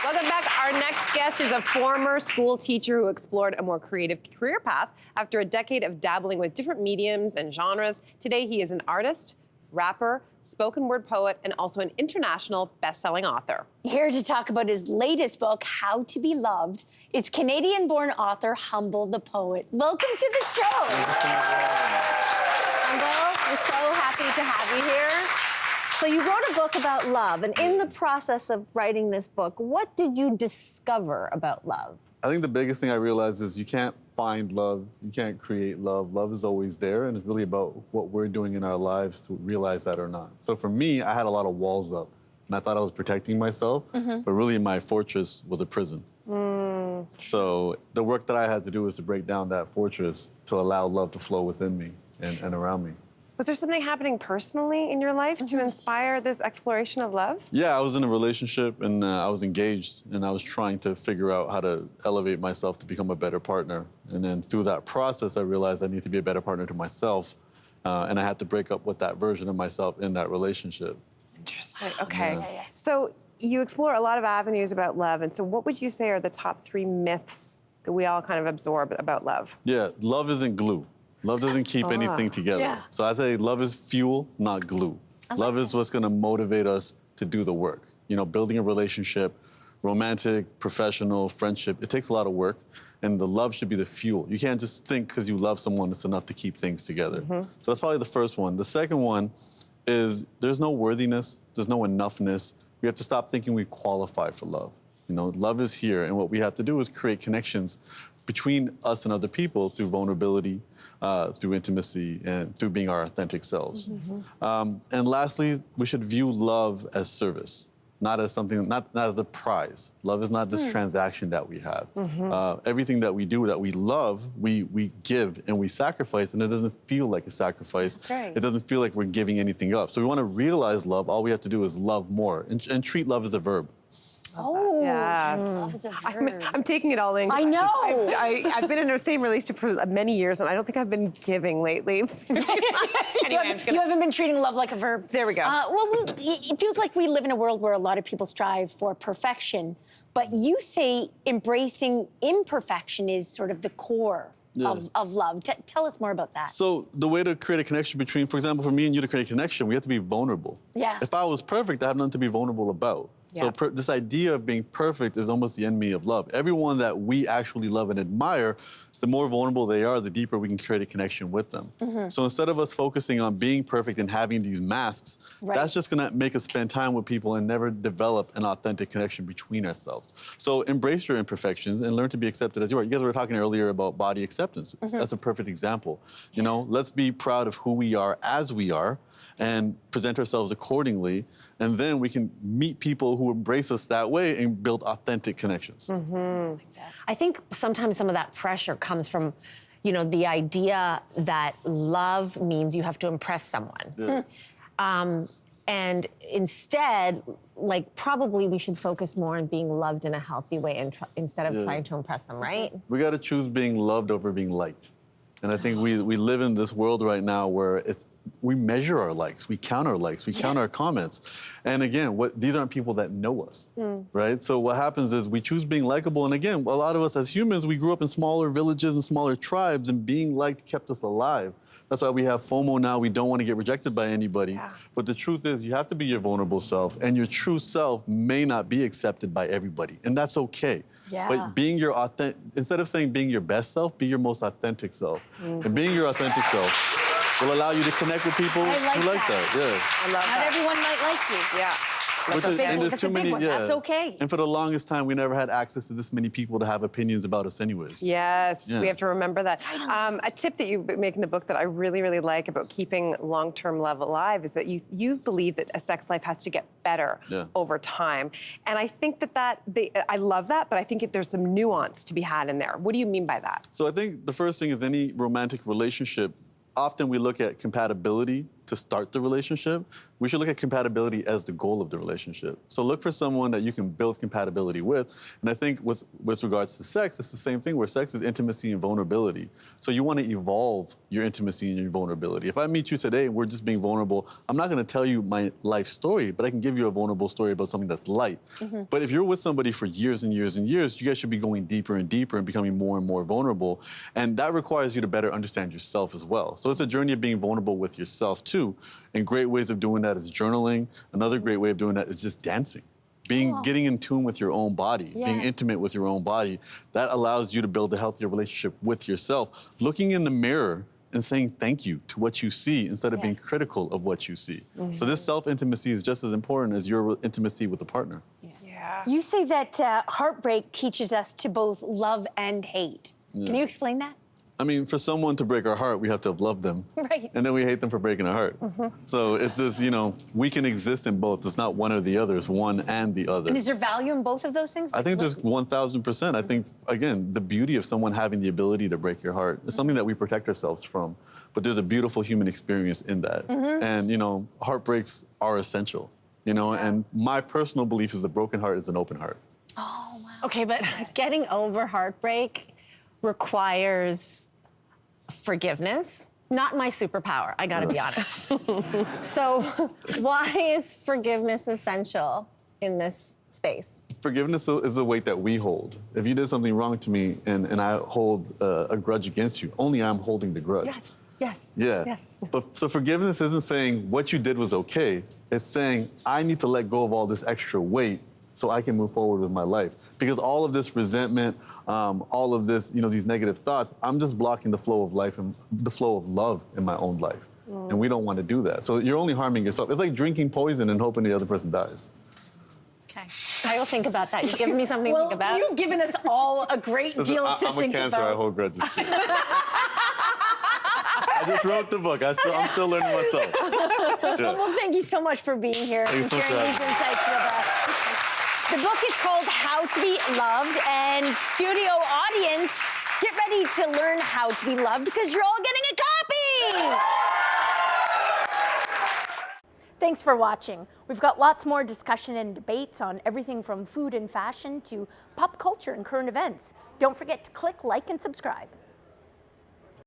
Welcome back. Our next guest is a former school teacher who explored a more creative career path after a decade of dabbling with different mediums and genres. Today, he is an artist, rapper, spoken word poet, and also an international best-selling author. Here to talk about his latest book, How to Be Loved, is Canadian-born author Humble the Poet. Welcome to the show. Humble, we're so happy to have you here. So you wrote a book about love, and in the process of writing this book, what did you discover about love? I think the biggest thing I realized is you can't find love, you can't create love. Love is always there, and it's really about what we're doing in our lives to realize that or not. So for me, I had a lot of walls up, and I thought I was protecting myself, but really my fortress was a prison. So the work that I had to do was to break down that fortress to allow love to flow within me and around me. Was there something happening personally in your life to inspire this exploration of love? Yeah, I was in a relationship and I was engaged and I was trying to figure out how to elevate myself to become a better partner. And then through that process, I realized I need to be a better partner to myself and I had to break up with that version of myself in that relationship. Interesting, okay. Yeah. So you explore a lot of avenues about love, and so what would you say are the top 3 myths that we all kind of absorb about love? Yeah, love isn't glue. Love doesn't keep anything together. Yeah. So I say love is fuel, not glue. Love is what's gonna motivate us to do the work. You know, building a relationship, romantic, professional, friendship, it takes a lot of work, and the love should be the fuel. You can't just think because you love someone it's enough to keep things together. So that's probably the first one. The second one is there's no worthiness, there's no enoughness. We have to stop thinking we qualify for love. You know, love is here, and what we have to do is create connections between us and other people through vulnerability, through intimacy, and through being our authentic selves. And lastly, we should view love as service, not as something, not as a prize. Love is not this transaction that we have. Everything that we do, that we love, we give and we sacrifice, and it doesn't feel like a sacrifice. That's right. It doesn't feel like we're giving anything up. So we want to realize love. All we have to do is love more and treat love as a verb. Oh, Yes. love is a verb. I'm taking it all in. I know. I've been in the same relationship for many years, and I don't think I've been giving lately. Anyway, You haven't been treating love like a verb. There we go. It feels like we live in a world where a lot of people strive for perfection, but you say embracing imperfection is sort of the core of love. Tell us more about that. So the way to create a connection between, for example, for me and you to create a connection, we have to be vulnerable. Yeah. If I was perfect, I have nothing to be vulnerable about. Yeah. So this idea of being perfect is almost the enemy of love. Everyone that we actually love and admire, the more vulnerable they are, the deeper we can create a connection with them. So instead of us focusing on being perfect and having these masks, that's just gonna make us spend time with people and never develop an authentic connection between ourselves. So embrace your imperfections and learn to be accepted as you are. You guys were talking earlier about body acceptance. That's a perfect example. You know, let's be proud of who we are as we are and present ourselves accordingly, and then we can meet people who embrace us that way and build authentic connections. I think sometimes some of that pressure comes from, you know, the idea that love means you have to impress someone. And instead, like, probably we should focus more on being loved in a healthy way instead of trying to impress them, right? We gotta choose being loved over being liked. And I think we live in this world right now where we measure our likes, we count our likes, we count our comments. And again, these aren't people that know us, right? So what happens is we choose being likable. And again, a lot of us as humans, we grew up in smaller villages and smaller tribes, and being liked kept us alive. That's why we have FOMO now. We don't want to get rejected by anybody. But the truth is, you have to be your vulnerable self, and your true self may not be accepted by everybody, and that's okay. But being your instead of saying being your best self, be your most authentic self. And being your authentic self will allow you to connect with people who like that. I love Not that. everyone might like you. Yeah. That's a big one. That's okay. And for the longest time, we never had access to this many people to have opinions about us anyways. Yes, Yeah. we have to remember that. A tip that you make in the book that I really, really like about keeping long-term love alive is that you believe that a sex life has to get better over time. And I think I love that, but I think there's some nuance to be had in there. What do you mean by that? So I think the first thing is any romantic relationship, often we look at compatibility to start the relationship, we should look at compatibility as the goal of the relationship. So look for someone that you can build compatibility with. And I think with regards to sex, it's the same thing, where sex is intimacy and vulnerability. So you want to evolve your intimacy and your vulnerability. If I meet you today and we're just being vulnerable, I'm not going to tell you my life story, but I can give you a vulnerable story about something that's light. But if you're with somebody for years and years and years, you guys should be going deeper and deeper and becoming more and more vulnerable. And that requires you to better understand yourself as well. So it's a journey of being vulnerable with yourself too. And great ways of doing that is journaling. Another great way of doing that is just dancing. Getting in tune with your own body, being intimate with your own body. That allows you to build a healthier relationship with yourself. Looking in the mirror and saying thank you to what you see instead of being critical of what you see. So this self-intimacy is just as important as your intimacy with a partner. You say that heartbreak teaches us to both love and hate. Can you explain that? I mean, for someone to break our heart, we have to have loved them. Right. And then we hate them for breaking our heart. So it's just, you know, we can exist in both. It's not one or the other, it's one and the other. And is there value in both of those things? I think there's 1,000%. I think, again, the beauty of someone having the ability to break your heart is something that we protect ourselves from. But there's a beautiful human experience in that. And, you know, heartbreaks are essential, you know, and my personal belief is a broken heart is an open heart. Oh, wow. Okay, but getting over heartbreak requires forgiveness. Not my superpower, I gotta be honest. So why is forgiveness essential in this space? Forgiveness is a weight that we hold. If you did something wrong to me and I hold a grudge against you, only I'm holding the grudge. Yes. Yeah. Yes. But so forgiveness isn't saying what you did was okay. It's saying I need to let go of all this extra weight so I can move forward with my life. Because all of this resentment, all of this, you know, these negative thoughts, I'm just blocking the flow of life and the flow of love in my own life. And we don't want to do that. So you're only harming yourself. It's like drinking poison and hoping the other person dies. Okay, I will think about that. You've given me something to think about. You've given us all a great deal to think about. I'm a Cancer, I hold grudges too. I just wrote the book. I'm still learning myself. Well, thank you so much for being here and Thanks so sharing much. these insights with us. The book is called How to Be Loved, and studio audience, get ready to learn how to be loved because you're all getting a copy! Thanks for watching. We've got lots more discussion and debates on everything from food and fashion to pop culture and current events. Don't forget to click like and subscribe.